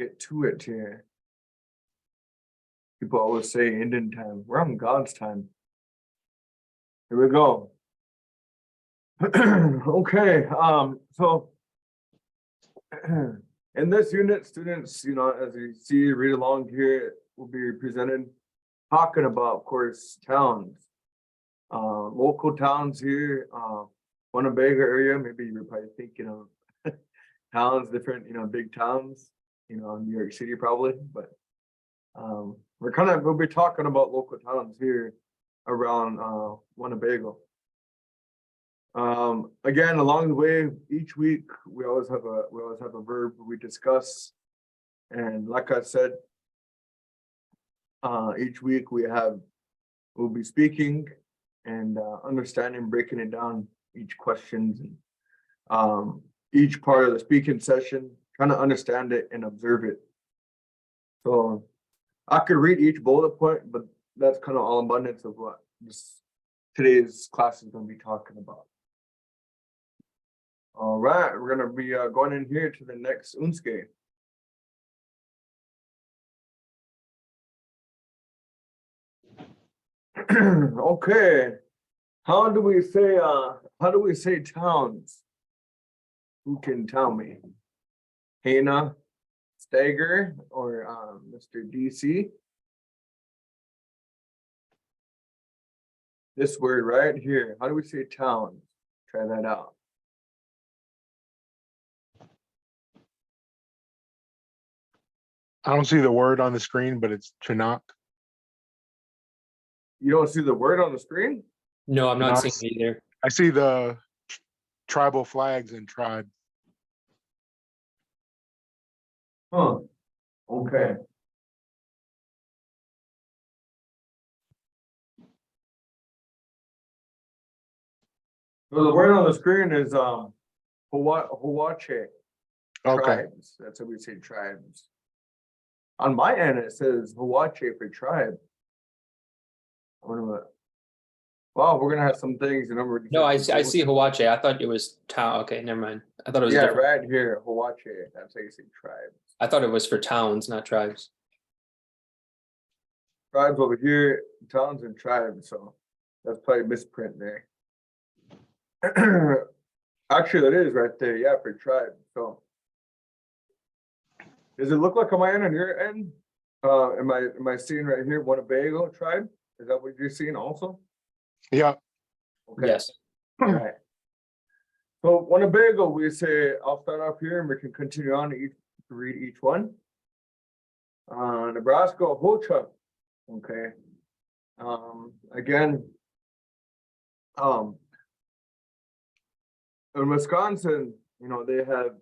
get to it here. People always say Indian time. We're on God's time. Here we go. Okay, so in this unit, students, as you see, read along here, will be presented talking about, of course, towns, local towns here, Winnebago area. Maybe you're probably thinking of towns, different, big towns, New York City probably, but we'll be talking about local towns here around Winnebago. Again, along the way, each week we always have a verb we discuss, and like I said, each week we'll be speaking and understanding, breaking it down, each questions and each part of the speaking session, trying to understand it and observe it. So I could read each bullet point, but that's kind of all abundance of what today's class is going to be talking about. All right, we're going to be going in here to the next unske. Okay, how do we say towns? Who can tell me? Hannah, Stager, or Mr. DC? This word right here, how do we say towns? Try that out. I don't see the word on the screen, but it's Chinook. You don't see the word on the screen? No, I'm not No, seeing it either. I see the tribal flags and tribe. Huh. Okay. So the word on the screen is Hoit'e. Okay. Tribes. That's how we say tribes. On my end, it says Hoit'e for tribe. I wonder what. Wow, we're gonna have some things. No, I see Hoit'e. I thought it was town. Okay, never mind. I thought it was different. right here, Hoit'e. That's how you say tribes. I thought it was for towns, not tribes. Tribes over here, towns and tribes. So that's probably a misprint there. Actually, that is right there. Yeah, for tribe. So does it look like on my end on your end? Am I seeing right here Winnebago tribe? Is that what you're seeing also? Yeah. Okay. Yes. All right. So Winnebago, we say, I'll start off here and we can continue on to read each one. Nebraska, Ho-Chunk. Okay. Again, in Wisconsin, they have,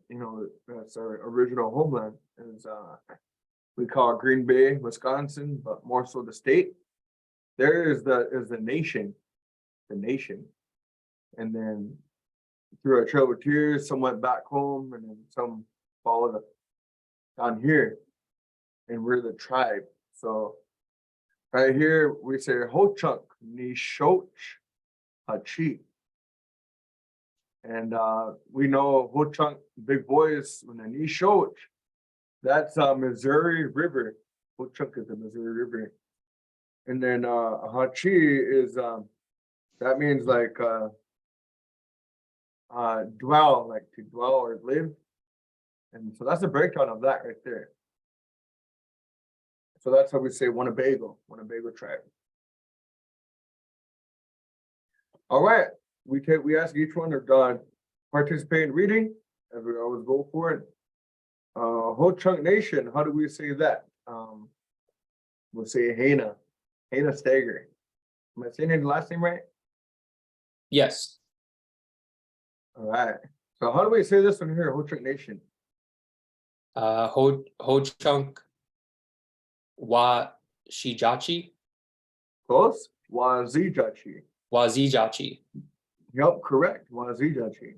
that's our original homeland is we call it Green Bay, Wisconsin, but more so the state. There is the nation. And then through our trail of tears, some went back home and then some followed up down here. And we're the tribe. So right here we say Ho-Chunk, Nishoch, Hachi. And we know Ho-Chunk, big boys, when the Nishoch, that's Missouri River. Ho-Chunk is the Missouri River. And then Hachi is that means like dwell, like to dwell or live. And so that's a breakdown of that right there. So that's how we say Winnebago tribe. All right, we ask each one to participate in reading, as we always go for it. Ho-Chunk Nation, how do we say that? We'll say Hannah Stager. Am I saying the last name right? Yes. All right. So how do we say this one here, Ho-Chunk Nation? Ho-Chunk Wa Shijachi. Close? Wazijachi. Wazijachi. Yep, correct. Wazijachi.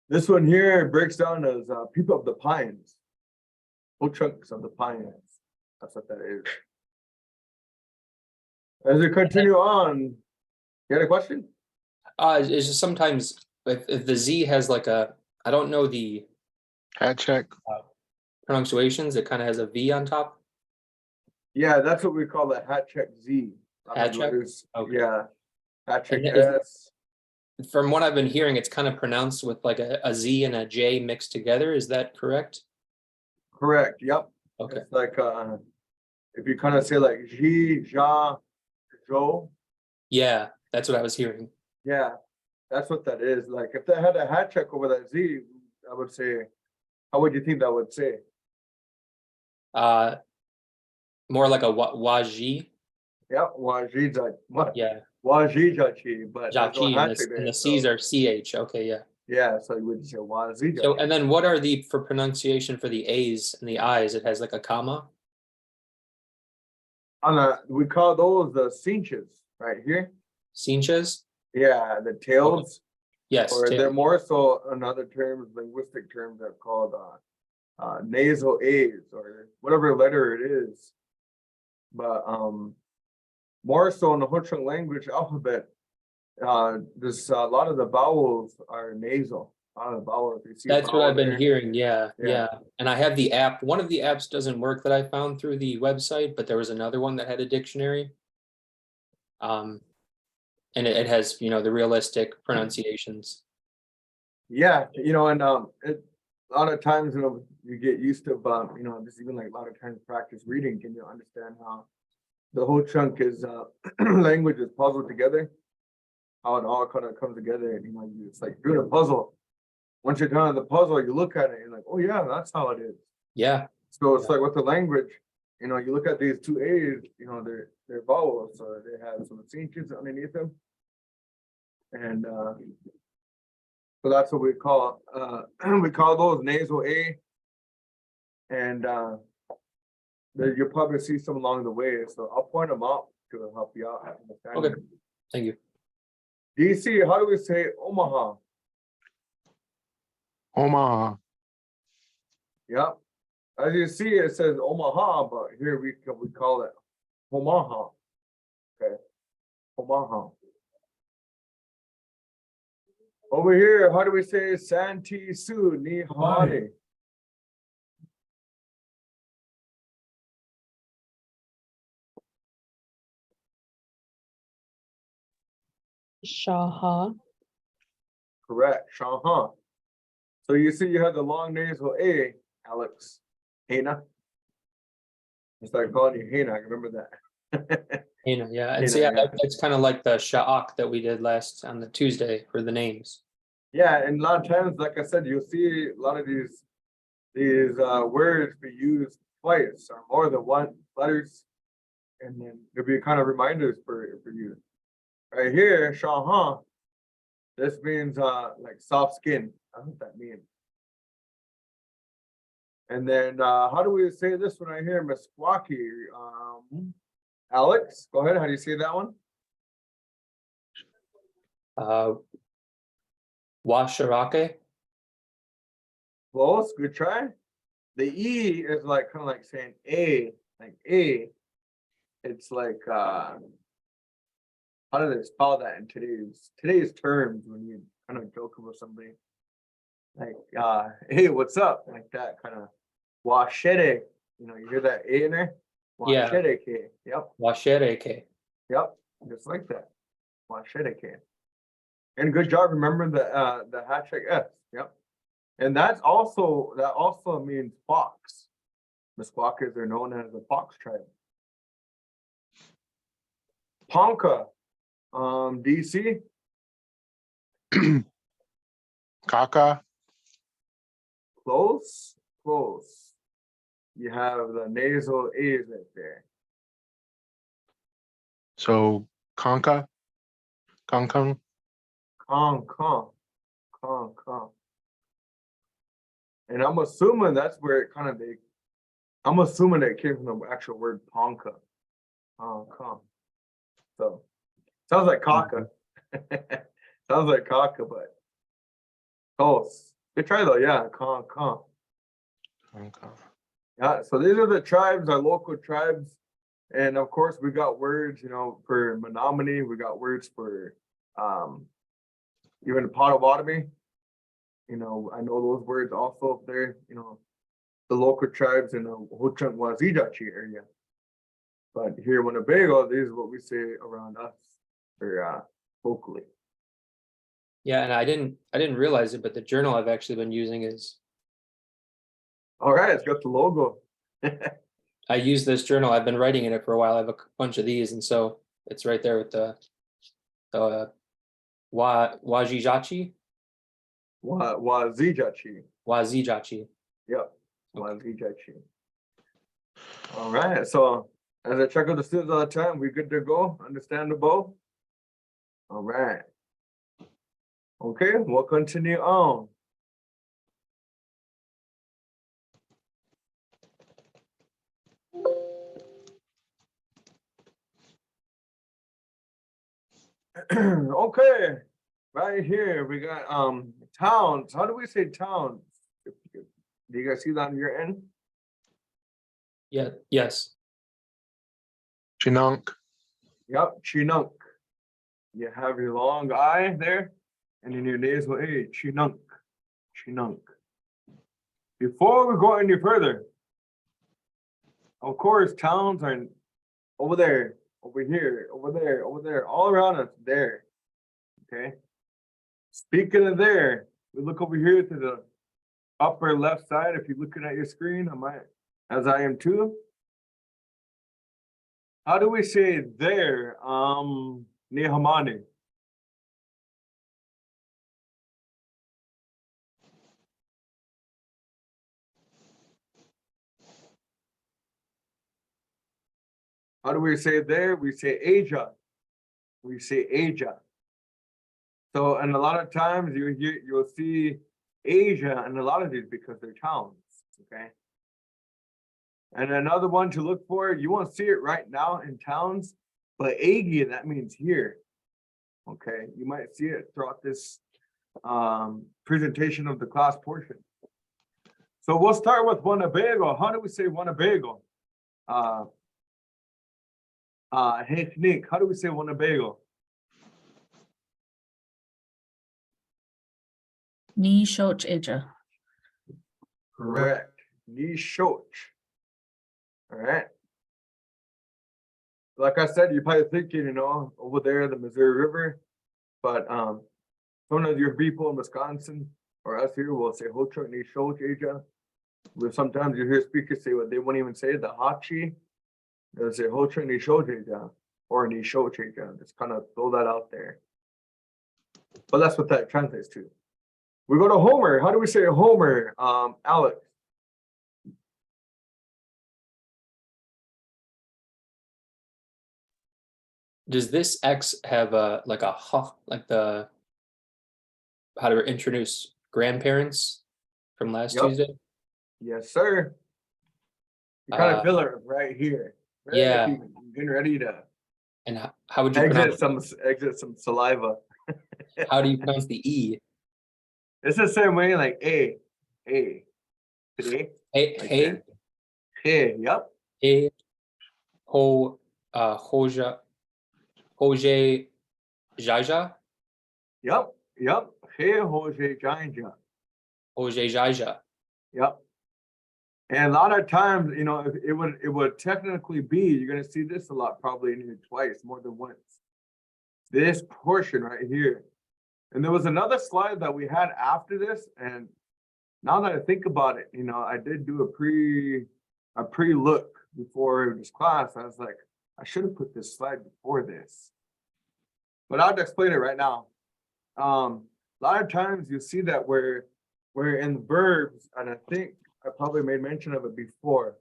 This one here breaks down as people of the pines. Ho-Chunks of the pines. That's what that is. As we continue on, you had a question? It's just sometimes if the Z has like I don't know the Hat check. Pronunciations, it kind of has a V on top. Yeah, that's what we call the hat check Z. Hat check? Letters. Okay. Yeah. Hat check And is- S. From what I've been hearing, it's kind of pronounced with like a Z and a J mixed together. Is that correct? Correct. Yep. Okay. It's like if you kind of say like Ji, Ja, Jo. Yeah, that's what I was hearing. Yeah, that's what that is. Like if they had a hat check over that Z, I would say, how would you think that would say? More like a Waji. Yeah, Wajija. What? Yeah, Wajijachi, but there's no Jachi, hat and check the, there. and the C's are CH. Okay, yeah. Yeah, so you would say Wazija. So, and then what are the, for pronunciation for the A's and the I's, it has like a comma? We call those the cinches right here. Cinches? Yeah, the tails, Yes. or they're more so in other terms, linguistic terms, they're called nasal A's or whatever letter it is. But more so in the Ho-Chunk language alphabet, there's a lot of the vowels are nasal. A lot of the vowels. You see That's what vowel I've been there. hearing. Yeah, Yeah. yeah. And I have the app. One of the apps doesn't work that I found through the website, but there was another one that had a dictionary. And it has, you know, the realistic pronunciations. Yeah, and a lot of times, you get used to, just even like a lot of times practice reading, can you understand how the whole chunk is language is puzzled together, how it all kind of comes together, and it's like doing a puzzle. Once you're done with the puzzle, you look at it, and you're like, oh yeah, that's how it is. Yeah, So it's like with the language, you look at these two A's, they're vowels, so they have some cinches underneath them. And so that's what we call those nasal A. And you'll probably see some along the way. So I'll point them out to help you out. okay, thank you. DC, how do we say Omaha? Omaha. Yep. As you see, it says Omaha, but here we call it Omaha. Okay. Omaha. Over here, how do we say Santee Sioux Ni Hawai'i? Shaha. Correct, Shaha. So you see, you have the long nasal A, Alex. Hena. I started calling you Hena. I remember that. Yeah, and You so know, yeah, yeah. it's kind of like the Sha'ak that we did last on the Tuesday for the names. Yeah, and a lot of times, like I said, you'll see a lot of these words be used twice or more than one letters, and then there'll be kind of reminders for you. Right here, Shaha. This means like soft skin. I don't know what that means. And then how do we say this one right here, Meskwaki? Alex, go ahead. How do you say that one? Washarake. Close. Good try. The E is like kind of like saying A, like A. It's like how do they spell that in today's terms when you kind of joke with somebody? Like hey, what's up? Like that kind of washere. You hear that A in there? Yeah. Washereke. Yep. Washereke. Yep. Just like that. Washereke. And good job remembering the hashtag S. Yep. And that also means fox. Meskwakers are known as the fox tribe. Ponca, DC. Kaka. Close. You have the nasal A's right there. So Conka. Konkung. Con. And I'm assuming that's where it I'm assuming it came from the actual word ponca. Con. So sounds like caca. Sounds like caca, but close. Good try though, yeah. Con. Conka. Yeah, so these are the tribes, our local tribes. And of course, we got words, for Menominee. We got words for even Potawatomi. You know, I know those words also up there, you know, the local tribes in the Ho-Chunk Wazigachi area. But here in Winnebago, this is what we say around us, or locally. Yeah, and I didn't realize it, but the journal I've actually been using is, All right, it's got the logo. I use this journal, I've been writing in it for a while, I have a bunch of these, and so it's right there with the Wajijachi, Wazigachi. Wazijachi. Yep, Wazigachi. All right, so as I check with the students all the time, we good to go? Understandable? All right. Okay, we'll continue on. Okay, right here we got towns. How do we say towns? Do you guys see that on your end? Yeah, yes. Chinook, Yep, Chinook. You have your long I there, and then your nasal A, Chinook, Chinook. Before we go any further, of course, towns are over there, over here, over there, over there, all around us, there. Okay. Speaking of there, we look over here to the upper left side. If you're looking at your screen, as I am too. How do we say there? Nehamani. How do we say there? We say Asia. We say Asia. So, and a lot of times you'll see Asia and a lot of these because they're towns. Okay. And another one to look for, you won't see it right now in towns, but Agi, that means here. Okay, you might see it throughout this presentation of the class portion. So we'll start with Winnebago. How do we say Winnebago? Hey, Nick, how do we say Winnebago? Ni shoch eja. Correct. Nishoch. All right. Like I said, you're probably thinking, you know, over there, the Missouri River, but some of your people in Wisconsin or us here will say Ho-Chunk Nishoch Eja. Where sometimes you hear speakers say what they won't even say, the Hachi. They'll say Ho-Chunk Nishoch Eja or Nishoch Eja. Just kind of throw that out there. But that's what that translates to. We go to Homer. How do we say Homer, Alex? Does this X have a like a like the how to introduce grandparents from last Yep. Tuesday? Yes, sir. You kind of feel it right here. Right? Yeah. You're getting ready to And how would you pronounce exit some saliva. how do you pronounce the E? It's the same way, like A. Today. Hey, Like hey, that. Hey, yep. hey, hoja, hoje, jaja, Yep. Hey, Jose Janja. hoje, jaja. Yep. And a lot of times, you know, it would technically be, you're gonna see this a lot probably in here twice, more than once. This portion right here. And there was another slide that we had after this, and now that I think about it, you know, I did do a pre-look before this class. I was like, I should have put this slide before this. But I'll explain it right now. A lot of times you see that where in verbs, and I think I probably made mention of it before.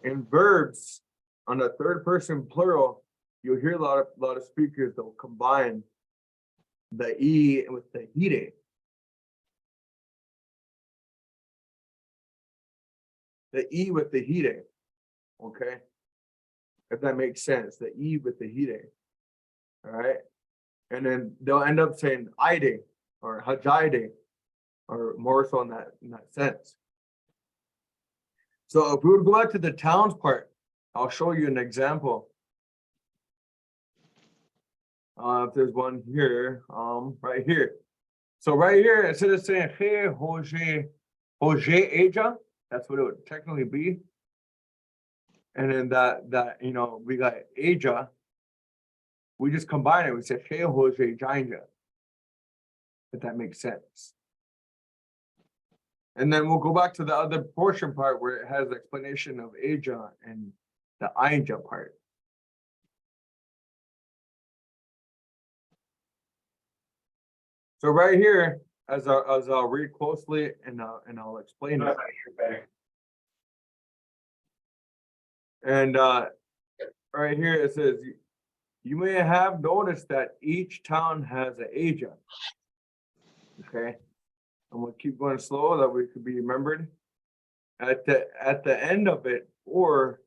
In verbs, on the third person plural, you'll hear a lot of speakers that'll combine the E with the Hoit'e. The E with the Hoit'e. Okay. If that makes sense, the E with the Hoit'e. All right. And then they'll end up saying Ide or Hajide, or more so in that sense. So if we would go back to the towns part, I'll show you an example. If there's one here, right here. So right here, instead of saying He, Hoje, Eja, that's what it would technically be. And then that, we got Eja. We just combine it, we say He, Hoje, Jainja. If that makes sense. And then we'll go back to the other portion part where it has the explanation of Eja and the Ainja part. So right here, as I'll read closely and I'll explain it. And right here it says, you may have noticed that each town has an Aja. Okay, I'm gonna keep going slow that we could be remembered. At the end of it, or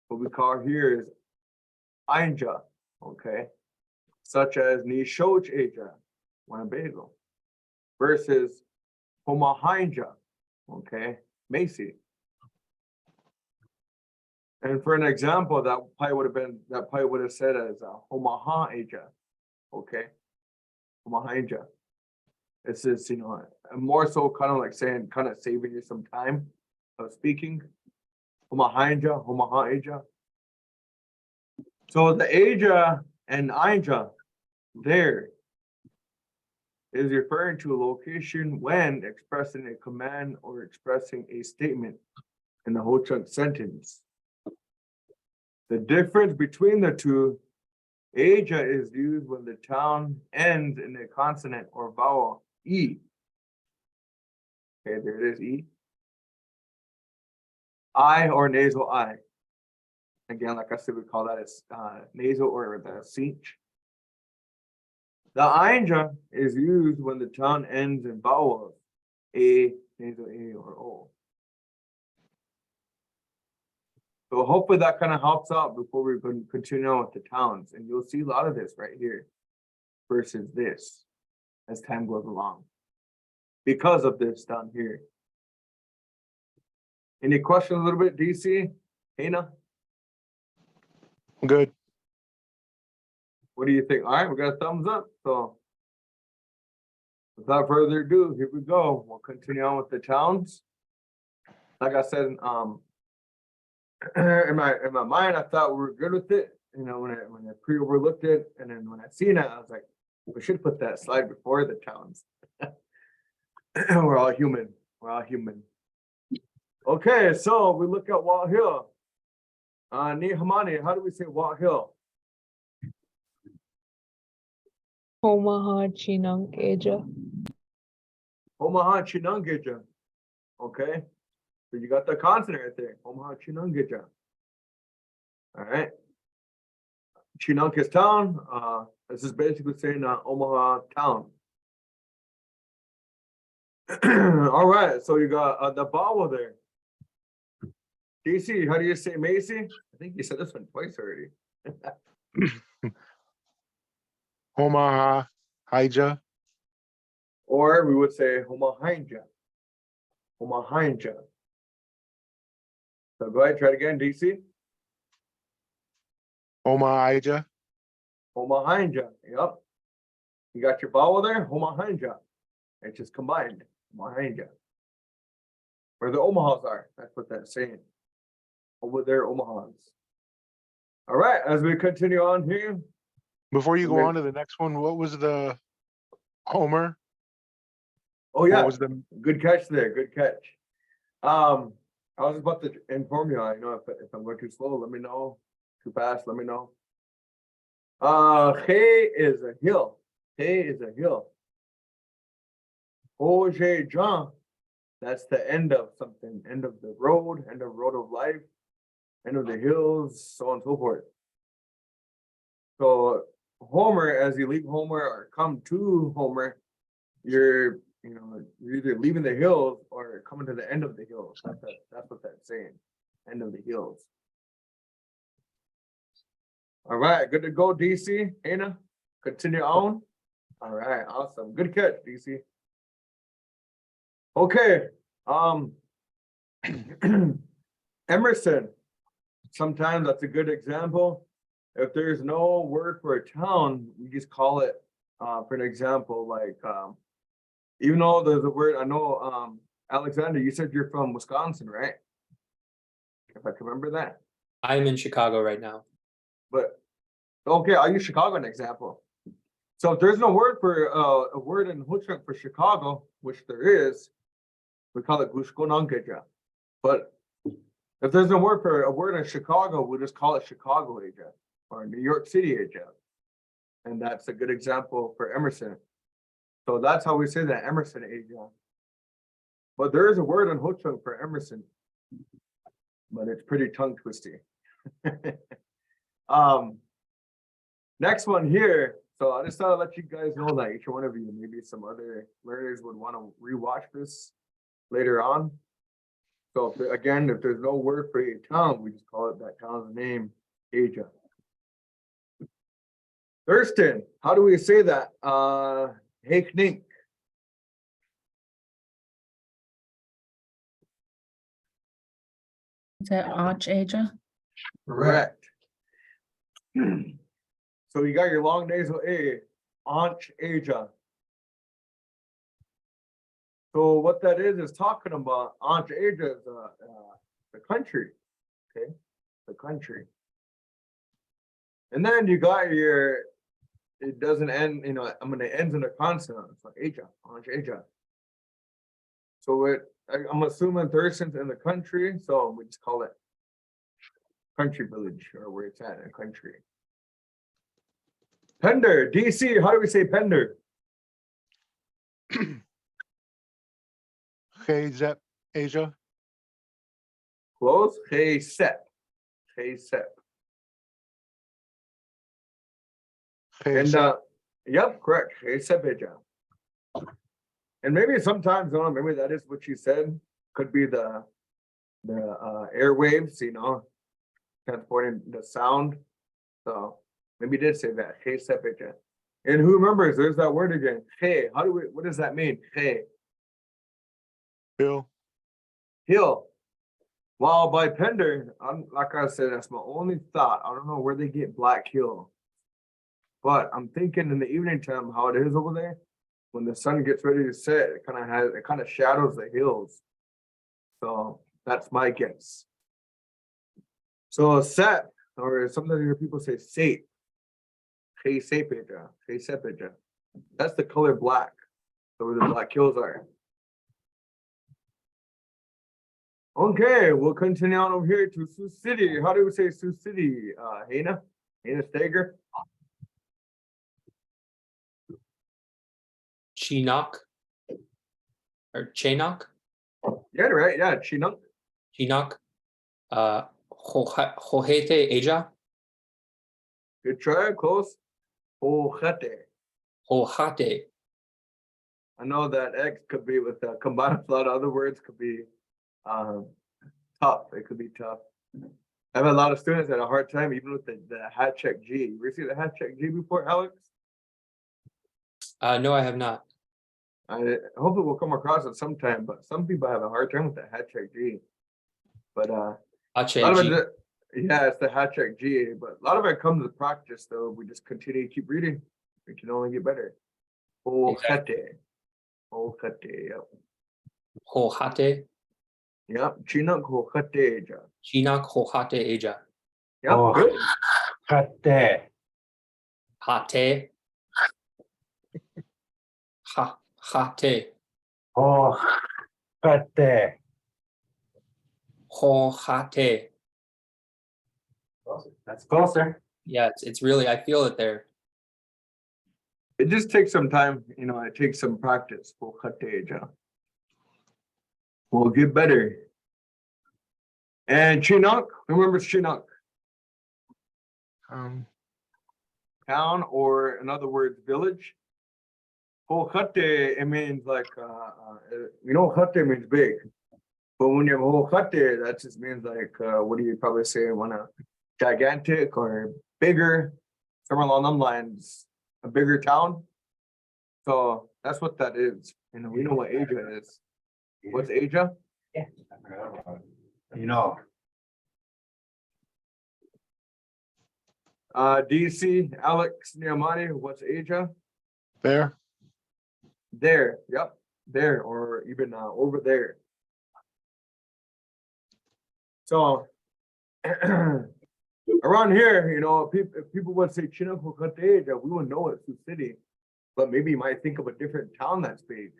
what we call here is Ainja. Okay, such as Nishoch Aja, Winnebago, versus Homahinja, okay, Macy. And for an example, that probably would have said as Homaha Aja, okay, Homahinja. This is, more so kind of like saying, kind of saving you some time of speaking. Homahinja, Homaha Aja. So the Aja and Ainja there is referring to a location when expressing a command or expressing a statement in the whole chunk sentence. The difference between the two, Aja is used when the town ends in a consonant or vowel E. Okay, there it is, E. I or nasal I. Again, like I said, we call that as nasal or the cinch. The Ainja is used when the town ends in vowels A, nasal A, or O. So hopefully that kind of helps out before we continue on with the towns. And you'll see a lot of this right here versus this as time goes along. Because of this down here. Any questions a little bit, DC? Hannah? Good. What do you think? All right, we got a thumbs up. So without further ado, here we go. We'll continue on with the towns. Like I said, in my mind, I thought we were good with it. When I pre-overlooked it, and then when I seen it, I was like, we should put that slide before the towns. We're all human. We're all human. Okay, so we look at Walt Hill. Nihamani, how do we say Walt Hill? Omaha Chinang Aja. Omaha Chinangeja. Okay, so you got the consonant right there. Omaha Chinangeja. All right. Chinunk is town. This is basically saying Omaha town. All right, so you got the vowel there. DC, how do you say Macy? I think you said this one twice already. Omaha, Hija, Or we would say Homahinja. Homahinja. So go ahead, try it again, DC. Omaha, Hija, Homahinja. Yep. You got your vowel there, Homahinja. It's just combined. Homahinja. Where the Omahas are. That's what that's saying. Over there, Omahas. All right, as we continue on here. Before you go Okay. on to the next one, what was the Homer? Oh, yeah. What was the Good catch there. Good catch. I was about to inform you, if I'm going too slow, let me know. Too fast, let me know. Hey is a hill. Hey is a hill. Hoje Jean, that's the end of something, end of the road of life, end of the hills, so on and so forth. So Homer, as you leave Homer or come to Homer, you're either leaving the hills or coming to the end of the hills. That's what that's saying. End of the hills. All right, good to go, DC. Hannah, continue on. All right, awesome. Good catch, DC. Okay. Emerson. Sometimes that's a good example. If there's no word for a town, you just call it, for an example, like Even though there's a word, I know, Alexander, you said you're from Wisconsin, right? If I can remember that, I'm in Chicago right now. but, okay, I'll use Chicago as an example. So if there's no word for, a word in Hochunk for Chicago, which there is, we call it Gushkononkeja. But if there's no word for a word in Chicago, we just call it Chicago Asia or New York City Asia. And that's a good example for Emerson. So that's how we say that, Emerson Asia. But there is a word in Ho-Chunk for Emerson. But it's pretty tongue twisty. Next one here. So I just thought I'd let you guys know that each one of you, maybe some other learners would want to rewatch this later on. So again, if there's no word for a town, we just call it that town's name, Asia. Thurston, how do we say that? Heiknink. Is that Arch Asia? Correct. So you got your long nasal A, Anch Asia. So what that is talking about, Anch Asia is the country, okay? The country. And then you got your, it doesn't end, I'm gonna end in a consonant, so Asia, Anch Asia. So I'm assuming Thurston's in the country, so we just call it country village, or where it's at in a country. Pender, DC, how do we say Pender? Chezep Asia. Close, Hey Sep. And yep, correct. Hey Sep Asia. And maybe sometimes, maybe that is what you said. Could be the airwaves, transporting the sound. So maybe you did say that. Hey Sep Asia. And who remembers? There's that word again. Hey, what does that mean? Hey. Hill. Hill. Well, by Pender, like I said, that's my only thought. I don't know where they get Black Hill. But I'm thinking in the evening time how it is over there. When the sun gets ready to set, it kind of shadows the hills. So that's my guess. So set, or sometimes you hear people say sape. Hey sepeja. That's the color black. So where the Black Hills are. Okay, we'll continue on over here to Sioux City. How do we say Sioux City? Hana Stager? Chinook or Chinook. Yeah, right. Yeah, Chinook. Chinook. Hoit'e Asia. Good try. Close. Hoit'e. Hoit'e. I know that X could be with combined with a lot of other words. Could be tough. It could be tough. I've had a lot of students that had a hard time even with the hat check G. You ever see the hat check G before, Alex? No, I have not. I hopefully we'll come across it sometime, but some people have a hard time with the hat check G. But a lot of it, yeah, it's the hat check G. But a lot of it comes with practice, though. We just continue to keep reading. We can only get better. Hoit'e. Yep. Hoit'e. Yep. Chinook Hoit'e Asia. Chinook Hoit'e Asia. Yep. Good. Hoit'e. Hoit'e. Hoit'e. Hoit'e. Hoit'e. That's closer. Yeah, it's really, I feel it there. It just takes some time, it takes some practice. Hoit'e Asia. We'll get better. And Chinook, who remembers Chinook? Town, or in other words, village. Hoit'e, it means like, Hoit'e means big. But when you have Hoit'e, that just means like, what do you probably say? Gigantic or bigger, somewhere along them lines, a bigger town. So that's what that is. We know what Asia is. What's Asia? Yeah. DC, Alex Niamani, what's Asia? There. There, yep. there or even over there. So around here, you know, if people would say Chinacocateja, we would know it's Sioux City, but maybe you might think of a different town that's big.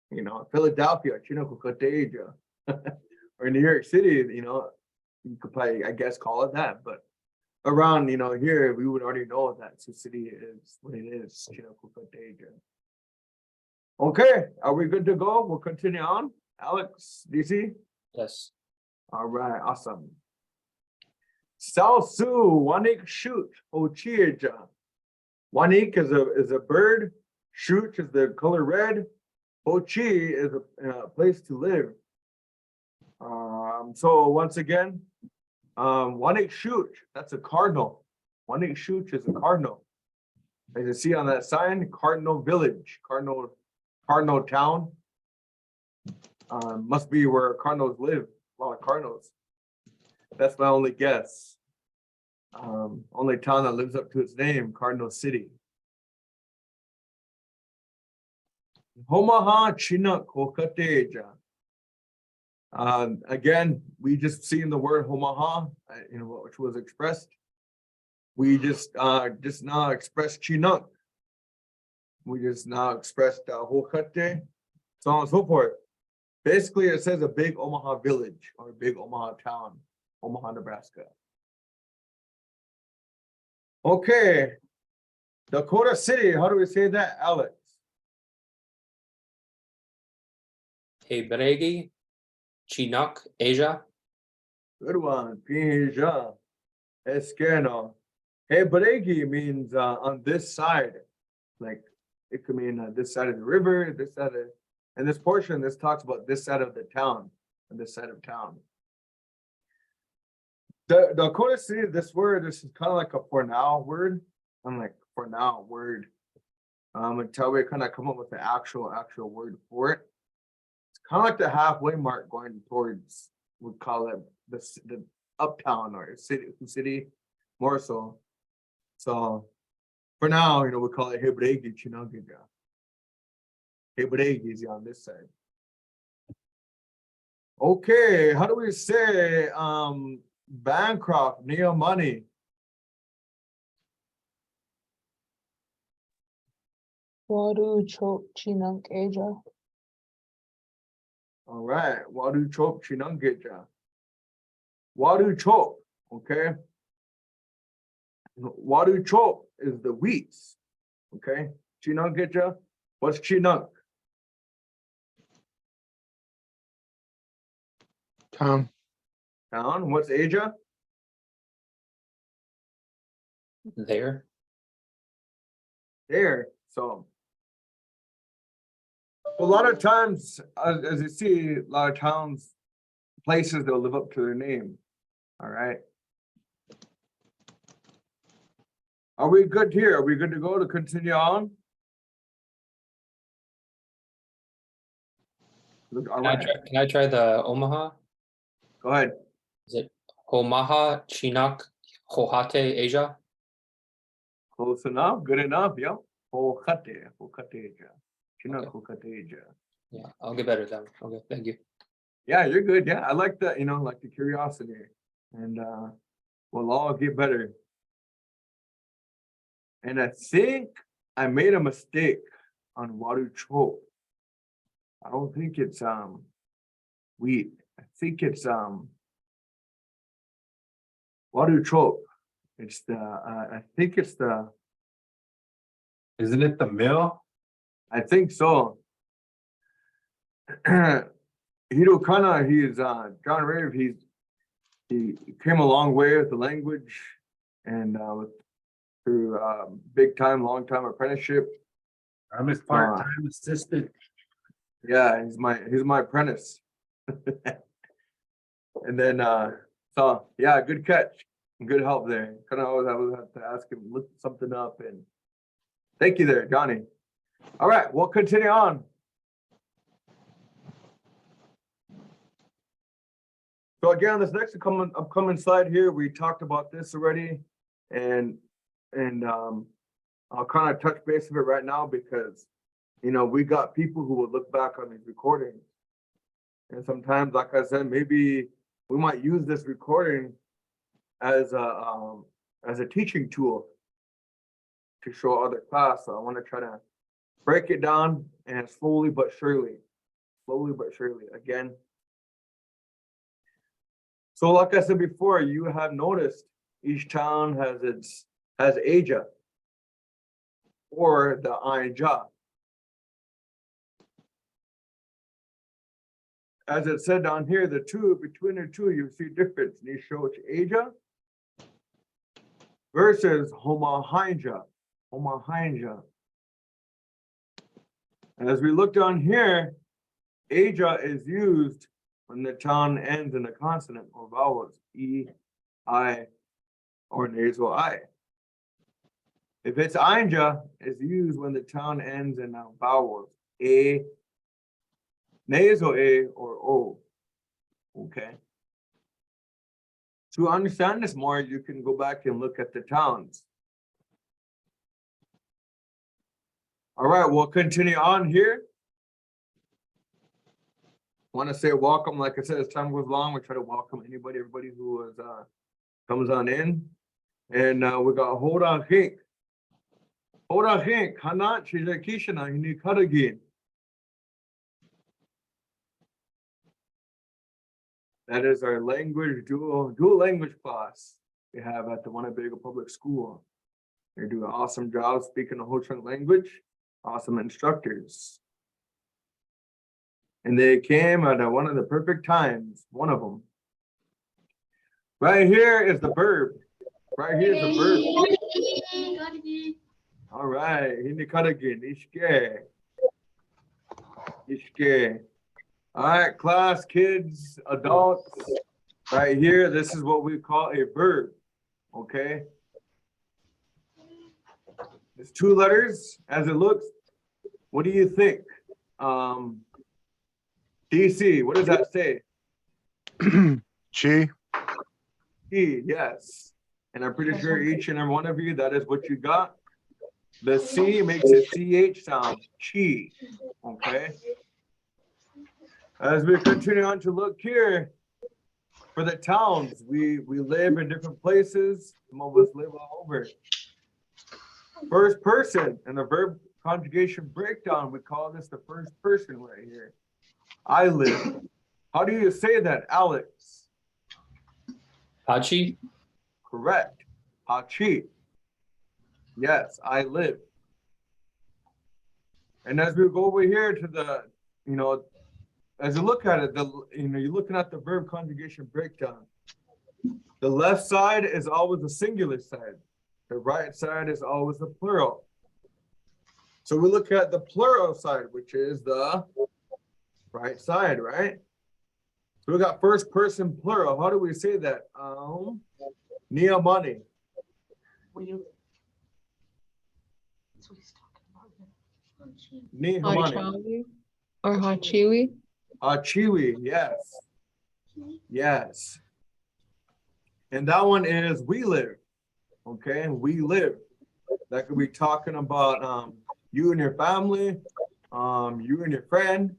You know, Philadelphia, Chinacocateja, or New York City, you know, you could probably, I guess, call it that. But around, you know, here, we would already know that Sioux City is what it is, Chinacocateja. Okay, are we good to go? We'll continue on. Alex, DC? Yes. All right, awesome. Salsu, Wanik shoot, Ochieja. Wanik is a bird, shoot is the color red, Ochi is a place to live. So once again, Wanik shoot, that's a cardinal. Wanik shoot is a cardinal. As you see on that sign, Cardinal Village, Cardinal Town. Must be where cardinals live, a lot of cardinals. That's my only guess. Only town that lives up to its name, Cardinal City. Homaha Chinook Hokateja. Again, we just seen the word Homaha, you know, which was expressed. We just now expressed Chinook. We just now expressed Hokate, so on and so forth. Basically, it says a big Omaha village or a big Omaha town, Omaha, Nebraska. Okay, Dakota City, how do we say that, Alex? Hebregi, Chinook, Asia. Good one, Pinja, Esqueno. Hebregi means on this side, like it could mean this side of the river, this side of, and this portion, this talks about this side of the town, and this side of town. The Dakota City, this word, this is kind of like a for now word. I'm like for now word. Until we kind of come up with the actual word for it. It's kind of like the halfway mark going towards, we call it the uptown or city more so. So for now, you know, we call it Hebregi Chinagiga. Hebregi is on this side. Okay, how do we say Bancroft, Neo Money? Waru Chok Chinunk Asia. All right, Wadu Chop Chinangeja. Wadu Chop, okay. Wadu Chop is the wheats, okay. Chinangeja, what's Chinunk? Town. Town, what's Asia? There. There, so. A lot of times, as you see, a lot of towns, places, they'll live up to their name, all right. Are we good here? Are we good to go to continue on? Look, all right, Can I try the Omaha? go ahead. Is it Omaha, Chinook, Hohate, Asia? Close enough, good enough, yeah. Hokateja. Chinook Okay. Hokateja. Yeah, I'll get better at that one. Okay, thank you. Yeah, you're good. Yeah, I like that, you know, like the curiosity. And we'll all get better. And I think I made a mistake on Wadu Chop. I don't think it's wheat. I think it's Wadu Chop. It's the I think it's the, Isn't it the mill? I think so. Hirokana, he's John Rave, he came a long way with the language and through big time, long time apprenticeship. I'm his part-time assistant. Yeah, he's my apprentice. And then so yeah, good catch, good help there. Kind of always have to ask him, look something up, and thank you there, Johnny. All right, we'll continue on. So again, this next upcoming slide here, we talked about this already, and I'll kind of touch base of it right now because we got people who would look back on these recordings. And sometimes, like I said, maybe we might use this recording as a teaching tool to show other class. So I want to try to break it down and slowly but surely, again. So like I said before, you have noticed each town has Aja or the Aja. As it said down here, between the two, you see difference. Nishoch Aja versus Homahinja. And as we look down here, Aja is used when the town ends in a consonant or vowels, E, I, or nasal I. If it's Ainja, it's used when the town ends in vowels, A, nasal A, or O. Okay. To understand this more, you can go back and look at the towns. All right, we'll continue on here. Want to say welcome. Like I said, as time goes along, we try to welcome everybody who is comes on in. And we got Hoit'e Session. Hoit'e Session, Hanat Chizakishana, Hinikadagin. That is our language dual language class we have at the Winnebago Public School. They do an awesome job speaking the Ho-Chunk language. Awesome instructors. And they came at one of the perfect times, one of them. Right here is the verb. Right here is the verb. All right. Ishke. All right, class, kids, adults. Right here, this is what we call a verb. Okay. It's 2 letters as it looks. What do you think? DC, what does that say? Chi. E, yes. And I'm pretty sure each and every one of you, that is what you got. The C makes a CH sound, chi. Okay. As we continue on to look here, for the towns, we live in different places. Some of us live all over. First person and the verb conjugation breakdown, we call this the first person right here. I live. How do you say that, Alex? Hachi? Correct. Hachi. Yes, I live. And as we go over here to the, as you look at it, you're looking at the verb conjugation breakdown. The left side is always the singular side. The right side is always the plural. So we look at the plural side, which is the right side, right? So we got first person plural. How do we say that? Niamani. Nihamani. Hachawi or Hachiwi. Chiwi, yes. Yes. And that one is we live. Okay, we live. That could be talking about you and your family, you and your friend.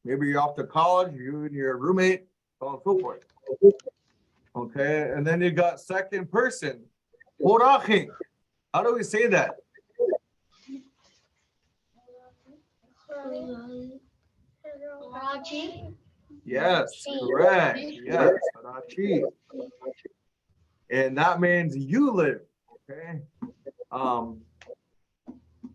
Maybe you're off to college, you and your roommate, so on and so forth. Okay, and then you got second person. Hoit'e. How do we say that? Yes, correct. Yes, Harachi. And that means you live. Okay.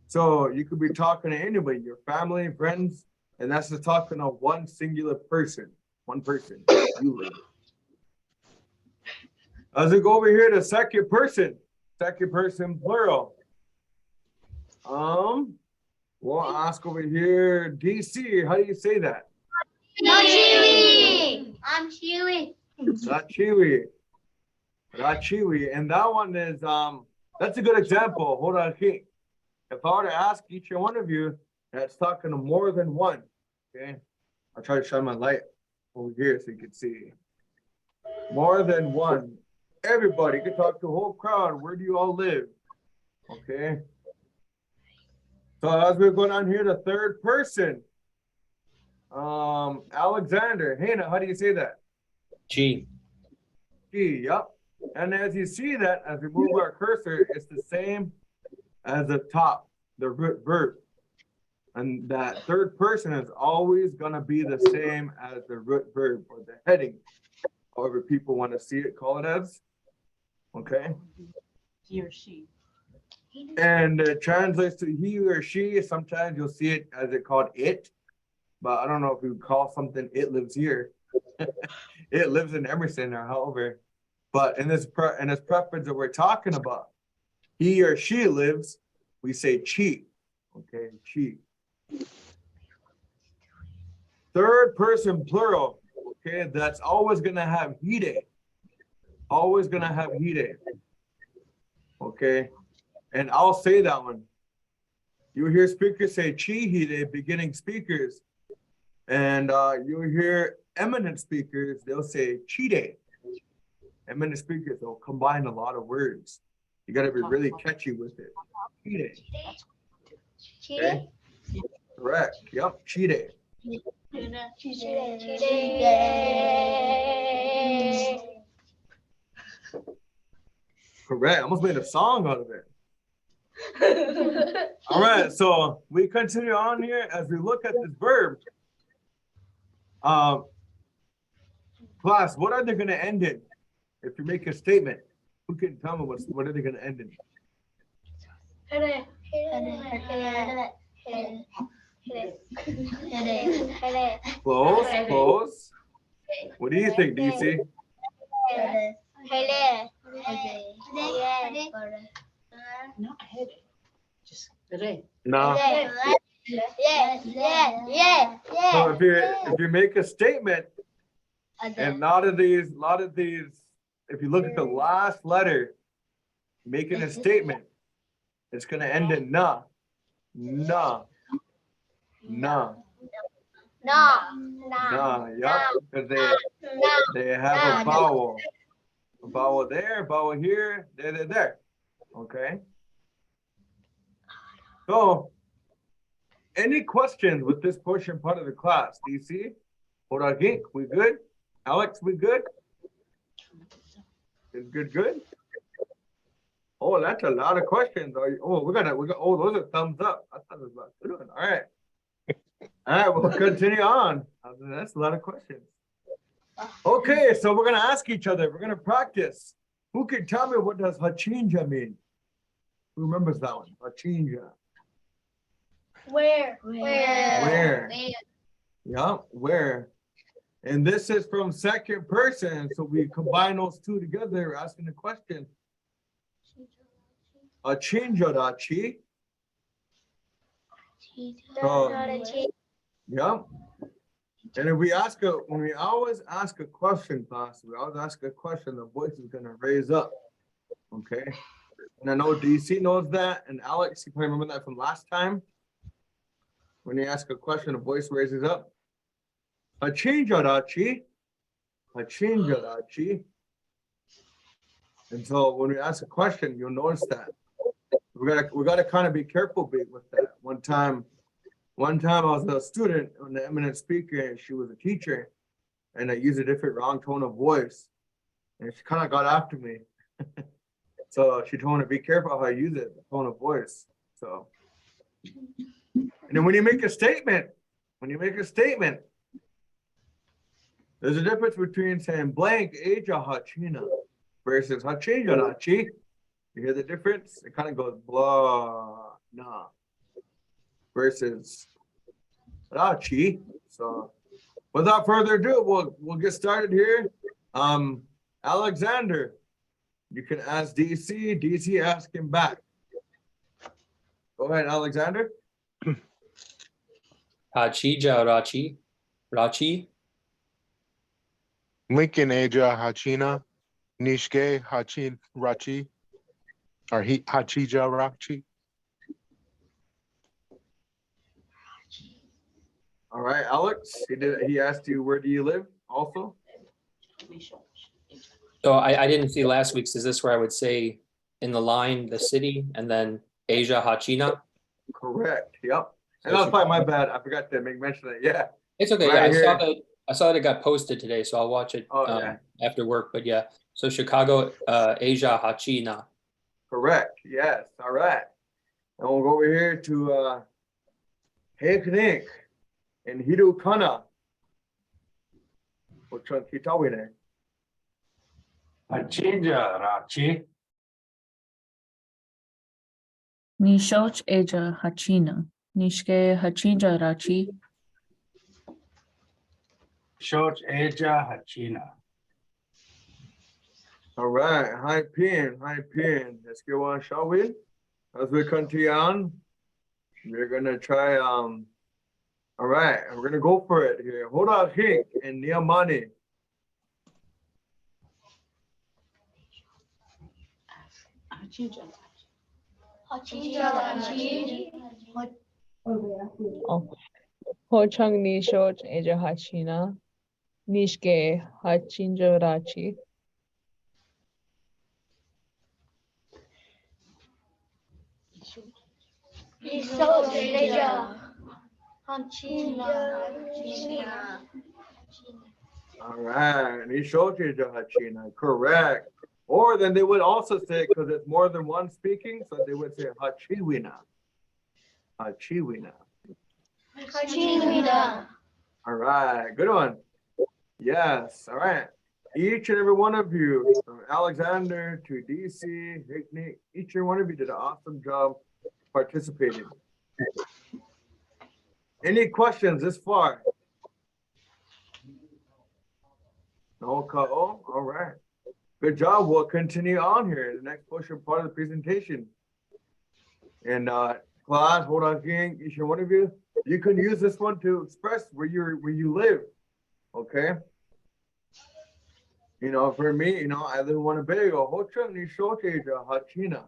So you could be talking to anybody, your family, friends, and that's just talking to one singular person. One person. You live. As we go over here to second person plural. We'll ask over here, DC, how do you say that? Rachiwi. And that one is, that's a good example. Hold on. If I were to ask each one of you, that's talking to more than one. Okay. I'll try to shine my light over here so you can see. More than one. Everybody, you can talk to the whole crowd. Where do you all live? Okay. So as we're going on here, the third person. Alexander, Hannah, how do you say that? G. G, yep. And as you see that, as we move our cursor, it's the same as the top, the root verb. And that third person is always gonna be the same as the root verb or the heading. However people want to see it, call it as. Okay. He or she. And it translates to he or she. Sometimes you'll see it as it called it. But I don't know if you call something it lives here. It lives in Emerson or however. But in this preference that we're talking about, he or she lives, we say chi. Okay, chi. Third person plural. Okay, that's always gonna have Hoit'e. Always gonna have Hoit'e. Okay, and I'll say that one. You hear speakers say chi Hoit'e, beginning speakers. And you hear eminent speakers, they'll say chide. Eminent speakers, they'll combine a lot of words. You got to be really catchy with it. Chide. Okay? Correct. Yep, chide. Correct. I almost made a song out of it. All right, so we continue on here as we look at this verb. Class, what are they going to end in? If you make a statement, who can tell me what are they going to end in? Close, close. What do you think, DC? Not headache. Just re. No. So if you make a statement, and a lot of these, if you look at the last letter, making a statement, it's gonna end in na, na, na, na. Yup, because they have a vowel there, vowel here, there. Okay. So, any questions with this portion part of the class? DC, Horagink, we good? Alex, we good? Good. Oh, that's a lot of questions. We got. Oh, those are thumbs up. I thought it was about good one. All right, we'll continue on. That's a lot of questions. Okay, so we're gonna ask each other. We're gonna practice. Who can tell me what does hachinja mean? Who remembers that one? Hachinja. Where? Yeah, where? And this is from second person, so we combine those two together, asking the question. Hachinja. Yeah. And if we when we always ask a question, class, we always ask a question, the voice is gonna raise up. Okay. And I know DC knows that, and Alex, you probably remember that from last time. When you ask a question, the voice raises up. Hachinja. And so when we ask a question, you'll notice that. We gotta kind of be careful with that. One time I was a student on the eminent speaker, and she was a teacher, and I used a different wrong tone of voice, and she kind of got after me. So she told me to be careful how I use it, the tone of voice. So, and then when you make a statement, there's a difference between saying blank aja hachina versus hachinja nachi. You hear the difference? It kind of goes blah nah versus rachi. So without further ado, we'll get started here. Alexander, you can ask DC ask him back. Go ahead, Alexander. Hachija Rachi. Lincoln Aja Hachina, Nishke Hachin Rachi, or Hachija Rachi. All right, Alex, he asked you, where do you live also? So I didn't see last week's. Is this where I would say in the line, the city, and then Asia Hachina? correct, yep. And So that's probably my bad, I forgot to make mention of that, yeah. It's okay. Right Yeah, here. I saw that it got posted today, so I'll watch it Oh, yeah. after work. But yeah, so Chicago, Asia Hachina. Correct, yes, all right. And we'll go over here to Heknik and Hirukana. Which one Kitawi there? Achinja Rachi. Ni shoch eja hachina. Nishke hachinja rachi. Shoch Eja Hachina. All right, high pin. Let's go on, shall we? As we continue on, we're gonna try. All right, we're gonna go for it here. Hold on, Hink and Niamani. Hochang ni shoch eja hachina. Nishke hachinja rachi. All right, Nishoki Hachina, correct. Or then they would also say, because it's more than one speaking, so they would say Hachiwina. Hachiwina. All right, good one. Yes, all right. Each and every one of you, from Alexander to DC, Hickney, each and every one of you did an awesome job participating. Any questions this far? No, all right. Good job. We'll continue on here. The next portion part of the presentation. And class, hold on, King. Each and one of you, you can use this one to express where you live. Okay. You know, for me, you know, I live in Winnebago. Hocha Nishoteja Hachina.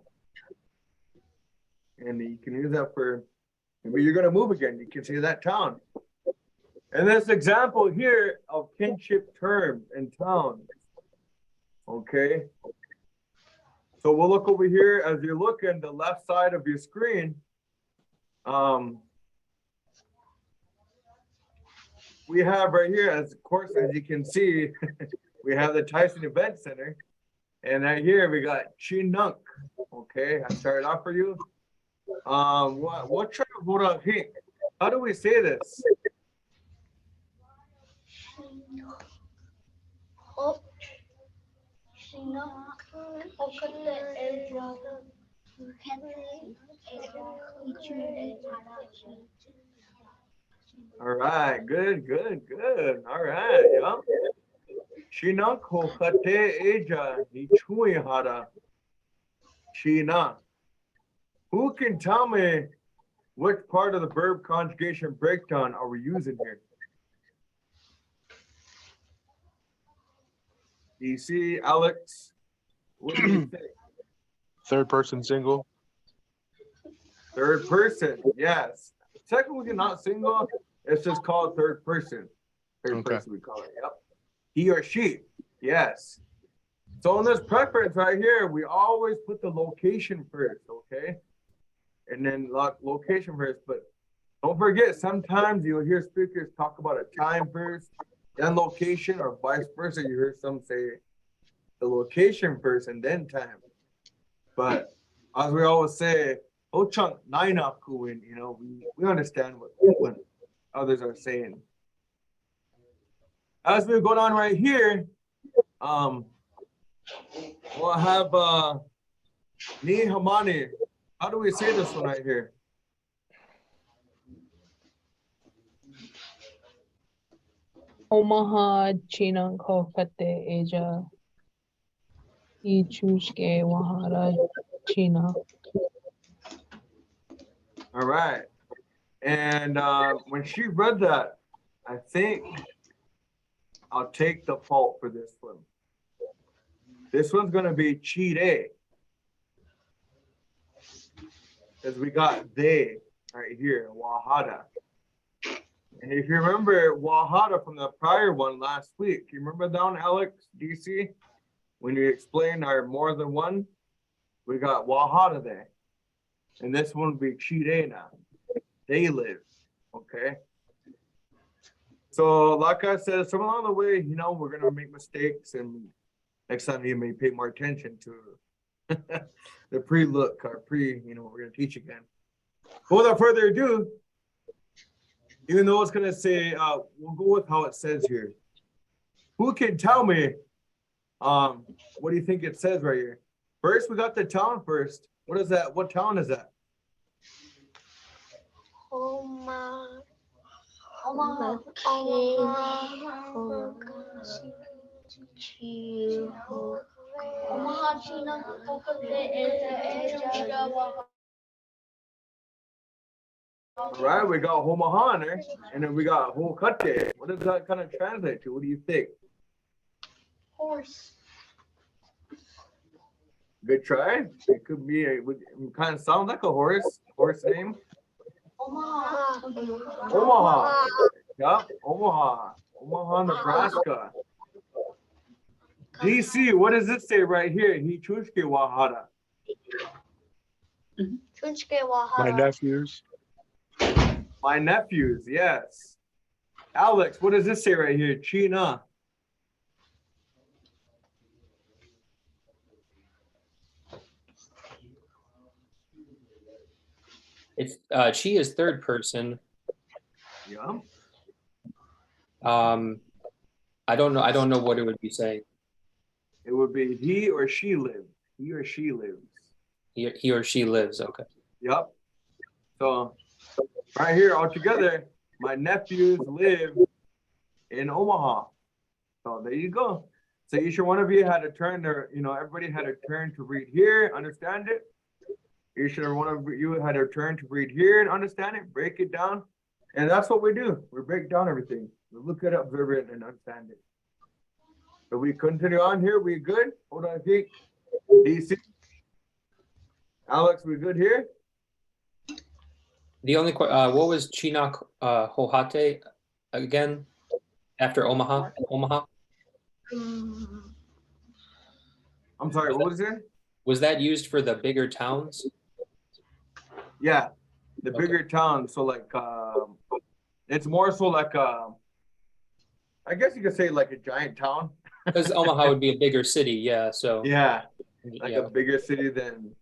And you can use that for maybe you're gonna move again. You can say that town. And this example here of kinship terms and towns. Okay. So we'll look over here as you look in the left side of your screen. We have right here, as of course, as you can see, we have the Tyson Event Center. And right here we got Chinook. Okay, I started off for you. What try to hold up Hink? How do we say this? All right, good. All right, yeah. Chinook Hochate Eja Nichui Hara. China. Who can tell me which part of the verb conjugation breakdown are we using here? DC, Alex, what do you think? Third person single. Third person, yes. Technically not single, it's just called third person. Third Okay. person we call it, yep. He or she, yes. So in this preference right here, we always put the location first, okay? And then location first, but don't forget, sometimes you'll hear speakers talk about a time first, then location, or vice versa. You hear some say the location first and then time. But as we always say, Ochunk Naina Kuin, you know, we understand what others are saying. As we go on right here, we'll have Ni Hamani. How do we say this one right here? Omaha Chinang Hokate Eja. Ichushke Wahara China. All right. And when she read that, I think I'll take the fault for this one. This one's going to be Chide. Because we got they right here, Wahada. And if you remember Wahada from the prior one last week, you remember that one, Alex, DC? When you explained our more than one, we got Wahada there. And this one would be Chirena. They live. Okay. So like I said, somewhere along the way, you know, we're gonna make mistakes, and next time you may pay more attention to the pre-look or you know, we're gonna teach again. But without further ado, even though it's gonna say, we'll go with how it says here. Who can tell me, what do you think it says right here? First, we got the town first. What is that? What town is that? All right, we got Omaha there, and then we got Hoit'e. What does that kind of translate to? What do you think? Horse. Good try. It could be it kind of sound like a horse name. Omaha. Omaha. Yep, Omaha, Nebraska. DC, what does it say right here? Hichushke Wahara. My nephews. My nephews, yes. Alex, what does this say right here? China. It's chi is third person. Yeah. I don't know what it would be saying. It would be he or she lives. He or she lives. He or she lives. Okay. Yep. So right here all together, my nephews live in Omaha. So there you go. So each one of you had a turn to, you know, everybody had a turn to read here, understand it. Each one of you had a turn to read here and understand it, break it down. And that's what we do. We break down everything. We look at it, observe it, and understand it. So we continue on here. We good? Hold on, Pete. DC. Alex, we good here? The only what was Chinook Hoit'e again after Omaha? Omaha? I'm sorry, what was it? Was that used for the bigger towns? Yeah, the bigger town. So like, it's more so like, I guess you could say like a giant town. Because Omaha would be a bigger city, yeah. So Yeah, like yeah, a bigger city than.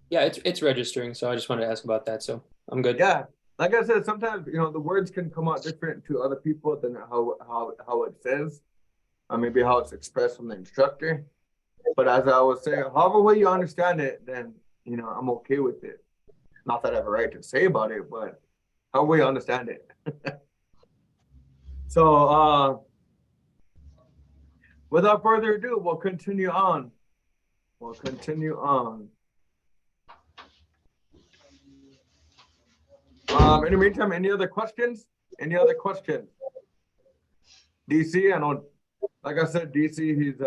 yeah, it's registering. So I just wanted to ask about that. So I'm good. Yeah, like I said, sometimes you know the words can come out different to other people than how it says, or maybe how it's expressed from the instructor. But as I was saying, however way you understand it, then you know I'm okay with it. Not that I have a right to say about it, but however way you understand it. So without further ado, we'll continue on. We'll continue on. In the meantime, any other questions? Any other questions? DC, I know, like I said, DC, he's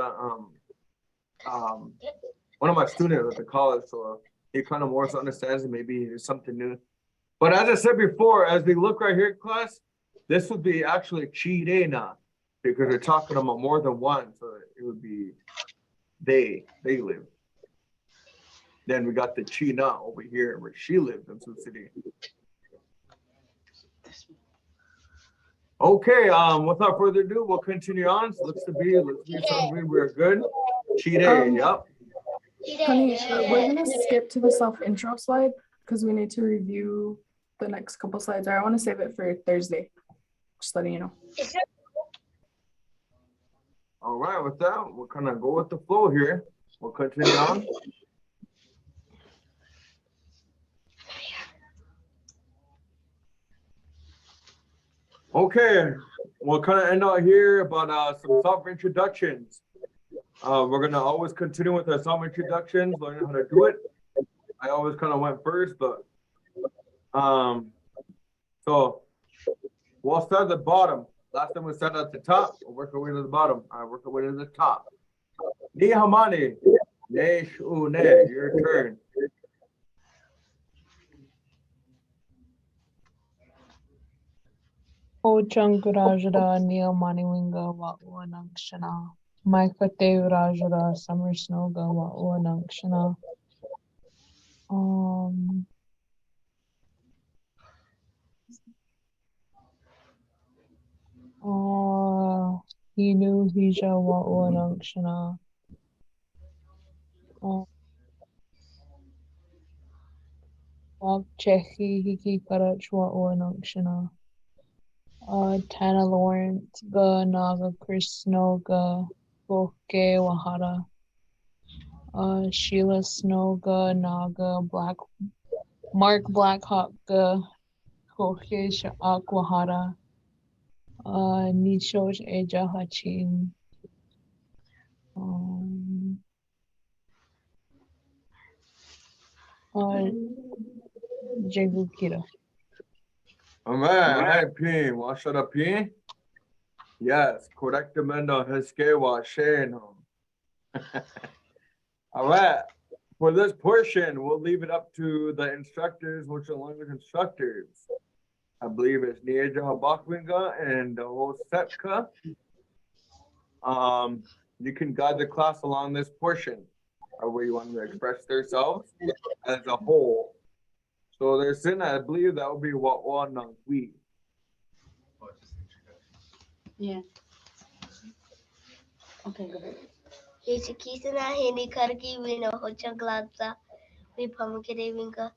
one of my students at the college, so he kind of more so understands it. Maybe it's something new. But as I said before, as we look right here, class, this would be actually Chirena, because we're talking about more than one, so it would be they live. Then we got the China over here where she lives in Sioux City. Okay, without further ado, we'll continue on. So let's be something we're good. Chide, yep. Honey, we're gonna skip to the self-intro slide because we need to review the next couple slides. I want to save it for Thursday. Just letting you know. All right, with that, we'll kind of go with the flow here. We'll continue on. Okay, we'll kind of end out here about some self-introductions. We're gonna always continue with our self-introductions, learning how to do it. I always kind of went first, but so we'll start at the bottom. Last time we started at the top, we'll work our way to the bottom. I work our way to the top. Ni hamani, ne shu ne, your turn. O Chankurajara Neil Maniwinga wa Uanakshana. Maikate Rajara Summer Snowga wa Uanakshana. Um, Hinu hija wa nangshana. Wak chechi hiki karach wa nangshana. Tana Lawrence ga naga Krishno ga boke wahara. Sheila Snow ga naga Mark Blackhawk ga boke sha'ak wahara. Nishoj eja hachin. Jegukira. All right, hi P. Wash up P. Yes, correctamento heske washeno. All right. For this portion, we'll leave it up to the instructors, which are language instructors. I believe it's Nieja Bakwinga and Osetka. You can guide the class along this portion, or where you want to express themselves as a whole. So there's in, I believe that would be what one we. Yeah. Okay, go ahead. Yesikisana hini karki wino hocha gladza. We pamukere winka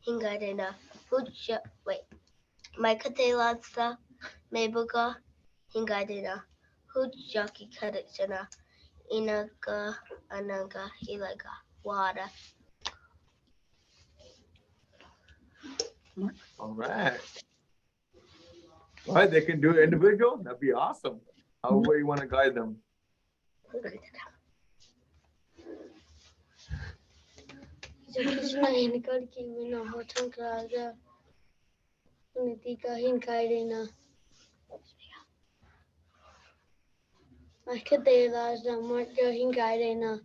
hingadena. Hucha wait. Maikate ladza. Mebuga hingadena. Hujaki kadachana. Inaga anaga hilaga. Wada. All right. All right, they can do it individual. That'd be awesome. However you want to guide them. Yesikisana hini karki wino hocha gladza. Unitika hingadena. Maikate ladza. Marka hingadena.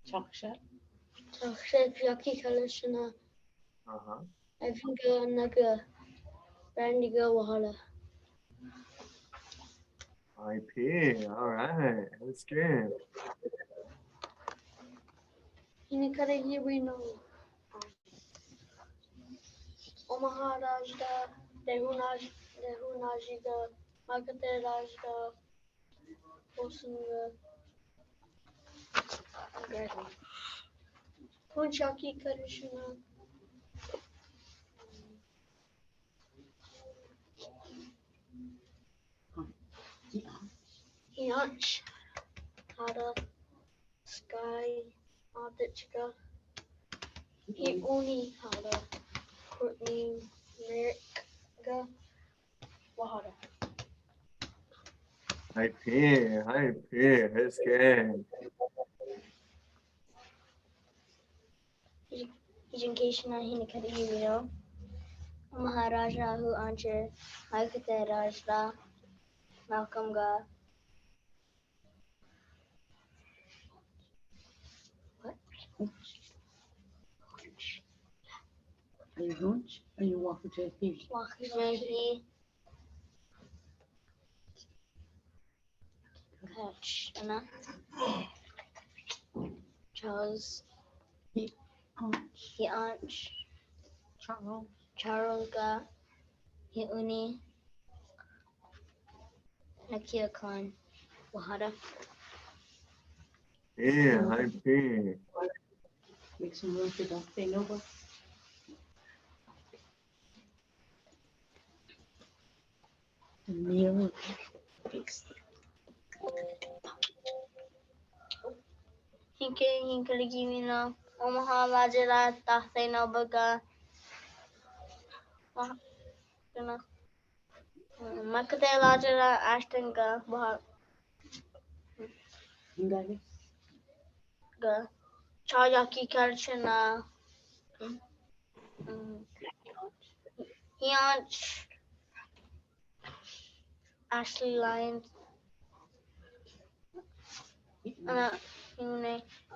Chakshat. Yaki kalashana. Uh-huh. I think naga. Randiga wahala. IP. All right. That's good. Hinikare Hirino. Omaha Rajda. Dehunajiga. Makate Rajda. Osunga. Punchaki Karishina. Hianch. Hada. Sky. Adichka. Hiuni Hada. Courtney. Merika. Wahada. IP. That's good. Education Hinikare Hirino. Maharaja who answered Makate Rajda. Malcolm Ga. Are you hunch? Are you walking to the Wakajahi. Kachana. Charles. Hianch. Charles Ga. Hiuni. Nakia Khan. Wahada. Yeah, IP. Make some room for Dr. Nova. The mirror. Fix it. Hinkaligimino. Omaha Lajara. Tahte Nobaga. Makate Lajara. Ashton Ga. You got it? Ga. Chayaki Karchana. Hianch. Ashley Lyons.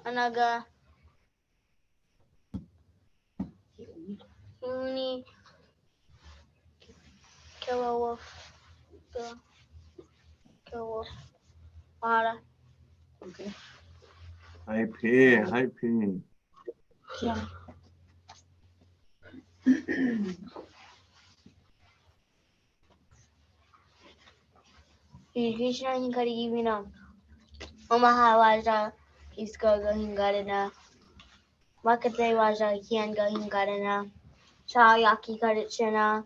Anaga. Uni. Killa Wolf. Go. Go. Wahara. Okay. Hi P. Yeah. Krishna hingari givina. Omaha waja iskaga hingarina. Makate waja kianga hingarina. Shayaki karichina.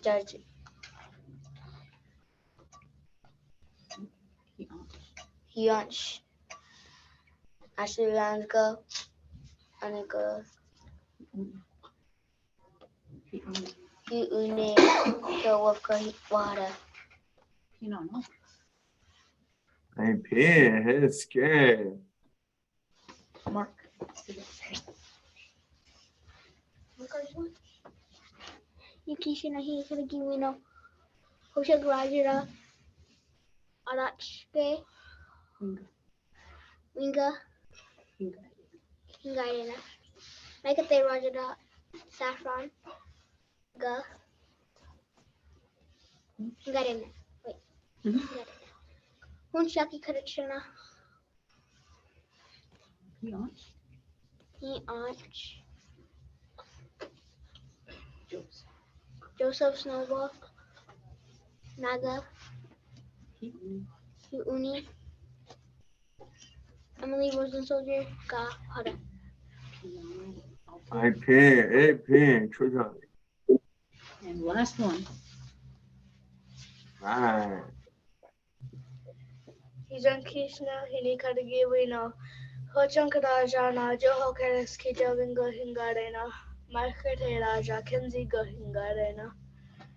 Judge. Hiyanch. Ashlanka. Anika. Hiune. Kawaka wada. No. Hi P. It's good. Mark. Krishna hingari givina. Hoshag Rajara. Arachke. Winga. Hingarina. Makate Rajara. Saffron. Ga. Hingarina. Wait. Hunshaki Karichana. He arch. Joseph Snowball. Naga. Uni. Emily Rosen Soldier. Ga. Hada. Hi P. AP. Children. And last one. Right. Hijan Krishna Hini Kadagi Wino. Hochunk Raja na Joho Keres Kijavingo Hingarena. Markete Raja Kenzi Go Hingarena.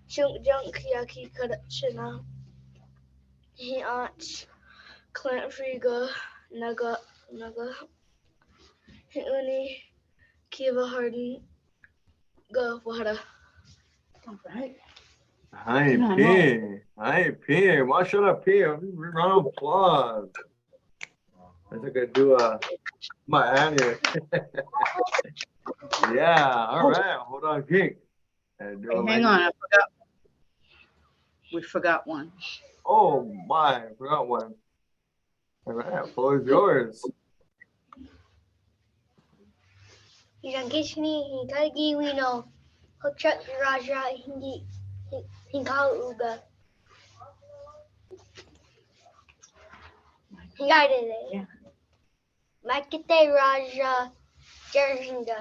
Shunk Junk Yaki Kadachina. He arch. Clint Friga. Naga. Uni. Kiva Harden. Go Wada. All right. Hi No, P. Hi P. Why should I P? Round of applause. I think I do my annual. Yeah, all right. Hold on, King. And do Hey, a hang on, I forgot. We forgot one. Oh my, I forgot one. All right, floor is yours. Hijan Krishna Hini Kadagi Wino. Hochuk Raja Hindi. Hinkau Uga. Hingarene. Yeah. Makite Raja Jerhinga.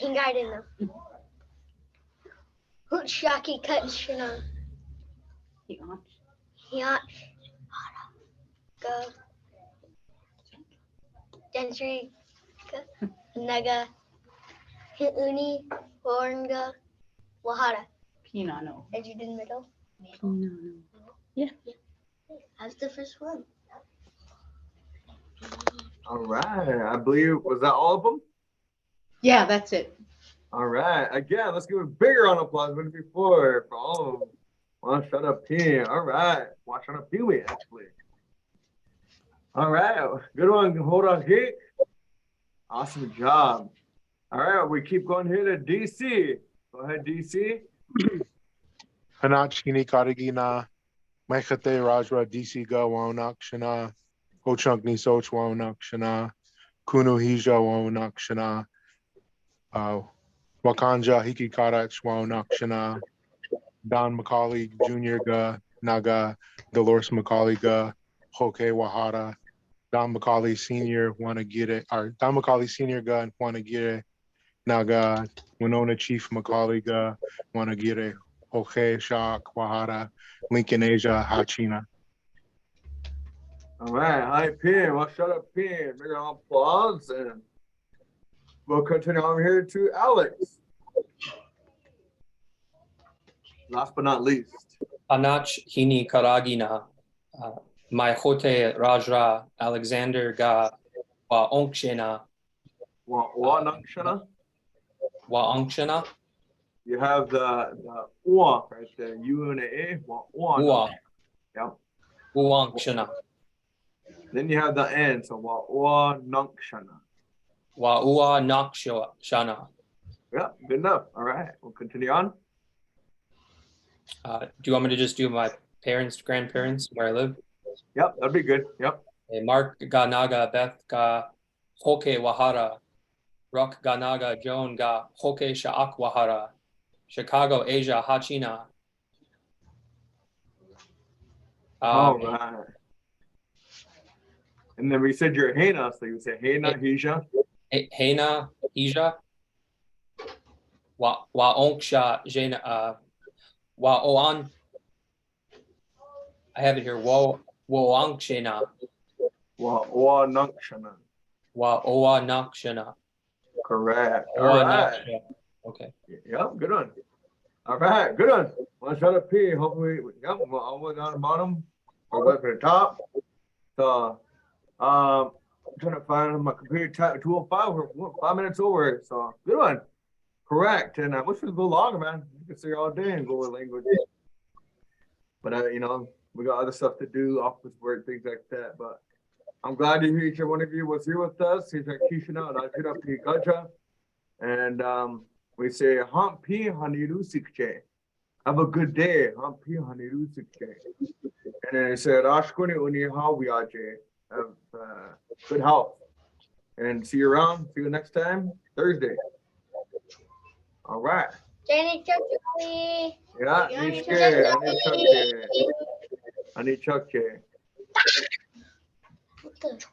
Hingarena. Hutshaki Kachina. Hiat. Go. Gentry. Naga. Uni. Hornga. Wahara. Pinano. Did you do the middle? Pinano. Yeah. That's the first one. All right, I believe, was that all of them? Yeah, that's it. All right, again, let's give a bigger round of applause than before for all of them. Well, shut up, P. All right, watch on a Pee-wee, actually. All right, good one. Hold on, Geek. Awesome job. All right, we keep going here to DC. Go ahead, DC. Hanach Hini Kadagina. Maikate Rajra DC Ga Wanakshana. Hochunk Ni Soch Wanakshana. Kunu Hija Wanakshana. Wakanja Hiki Karach Wanakshana. Don Macaulay Jr. Ga Naga. Dolores Macaulay Ga Hoke Wahara. Don Macaulay Sr. Wanagire, or Don Macaulay Sr. Ga Wanagire Naga. Winona Chief Macaulay Ga Wanagire Hoke Shak Wahara. Lincoln Asia Hachina. All right, hi, P. Well, shut up, P. Bigger round of applause. And we'll continue over here to Alex. Last but not least. Anach Hini Karagina. My Hoit'e Rajra Alexander Ga Wa Onkshena. Nakshana. Wa Onkshena. You have the wa right there. U and a A. Wa. Yep. Uwankshana. Then you have the N. So wa Nakshana. Wa'ua nak shana. Yeah, good enough. All right, we'll continue on. Do you want me to just do my parents, grandparents, where I live? Yep, that'd be good. Yep. Mark ga naga Beth ga hoke wahara. Rock ga naga Joan ga hoke sha'ak wahara. Chicago Asia hachina. All right. And then we said you're Hena, so you say Hena, Hija. Hena Hija. Wa onksha jena wa oan. I have it here. Wa oankshena. Wa Nunkshana. Wa oa nakshana. Correct. All right. Okay. Yep, good one. All right, good one. Let's try to P. Hopefully, yep, we're all the way down the bottom. Or way for the top. So, I'm trying to find my computer type 205. We're 5 minutes over. So, good one. Correct. And I wish we could go longer, man. You can stay all day and go with language. But, you know, we got other stuff to do, office work, things like that. But I'm glad to hear each and one of you was here with us. He's like Kishina, Rajira P. Gaja. And we say, Hampi Haniru Sikche. Have a good day. Hampi Haniru Sikche. And then it said, Ashkuni Uni Hawiaje. Have good health. And see you around. See you next time, Thursday. All right. Jenny Chucky. Yeah, Jenny Anichake. Anichake. What the?